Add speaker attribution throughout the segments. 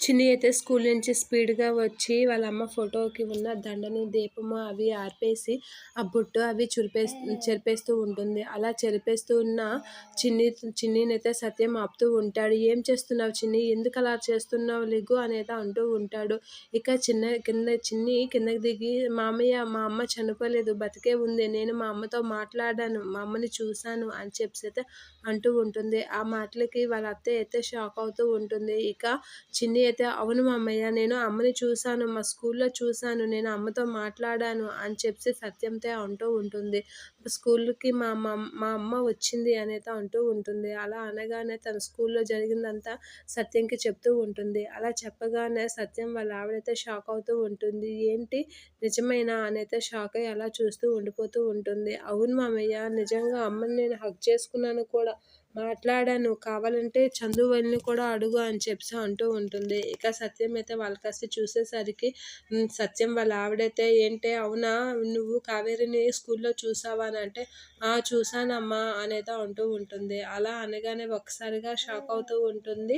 Speaker 1: చిన్ని అయితే స్కూల్ నుంచి స్పీడ్‌గా వచ్చి వాళ్ళ అమ్మ ఫోటోకి ఉన్న దండని, దీపము అవి ఆర్పేసి, ఆ బొట్టు అవి చెరిపేస్తూ ఉంటుంది. అలా చెరిపేస్తూ ఉన్న చిన్నినైతే సత్యం ఆపుతూ ఉంటాడు. "ఏం చేస్తున్నావు చిన్ని? ఎందుకలా చేస్తున్నావు? లెగు" అనేది అంటూ ఉంటాడు. ఇక చిన్ని కిందకి దిగి, "మామయ్య, మా అమ్మ చనిపోలేదు, బతికే ఉంది. నేను మా అమ్మతో మాట్లాడాను. మా అమ్మని చూశాను" అని చెప్పేసైతే అంటూ ఉంటుంది. ఆ మాటలకి వాళ్ళ అత్తయ్య అయితే షాక్ అవుతూ ఉంటుంది. ఇక చిన్ని అయితే, "అవును మామయ్య, నేను అమ్మని చూశాను. మా స్కూల్‌లో చూశాను. నేను అమ్మతో మాట్లాడాను" అని చెప్పి సత్యంతో అంటూ ఉంటుంది. స్కూల్‌కి మా అమ్మ వచ్చింది అనేది అంటూ ఉంటుంది. అలా అనగానే తన స్కూల్‌లో జరిగిందంతా సత్యంకి చెప్తూ ఉంటుంది. అలా చెప్పగానే సత్యం వాళ్ళ ఆవిడైతే షాక్ అవుతూ ఉంటుంది. "ఏంటి, నిజమేనా?" అనైతే షాక్ అయ్యి అలా చూస్తూ ఉండిపోతూ ఉంటుంది. "అవును మామయ్య, నిజంగా అమ్మని నేను హగ్ చేసుకున్నాను కూడా, మాట్లాడాను. కావాలంటే చందు వల్లిని కూడా అడుగు" అని చెప్పేసి అంటూ ఉంటుంది. ఇక సత్యం అయితే వాళ్ళ కాస్త చూసేసరికి సత్యం వాళ్ళ ఆవిడైతే, "ఏంటే, అవునా, నువ్వు కావేరిని స్కూల్‌లో చూసావా?" అని అంటే, "ఆ, చూసానమ్మా" అనేది అంటూ ఉంటుంది. అలా అనగానే ఒక్కసారిగా షాక్ అవుతూ ఉంటుంది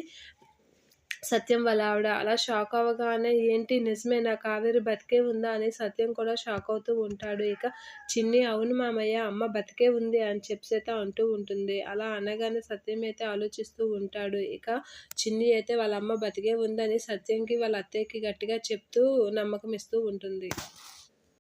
Speaker 1: సత్యం వాళ్ళ ఆవిడ. అలా షాక్ అవ్వగానే, "ఏంటి, నిజమేనా, కావేరి బతికే ఉందా?" అని సత్యం కూడా షాక్ అవుతూ ఉంటాడు. ఇక చిన్ని, "అవును మామయ్య, అమ్మ బతికే ఉంది" అని చెప్పేసైతే అంటూ ఉంటుంది. అలా అనగానే సత్యం అయితే ఆలోచిస్తూ ఉంటాడు. ఇక చిన్ని అయితే వాళ్ళ అమ్మ బతికే ఉందని సత్యంకి, వాళ్ళ అత్తయ్యకి గట్టిగా చెప్తూ నమ్మకం ఇస్తూ ఉంటుంది.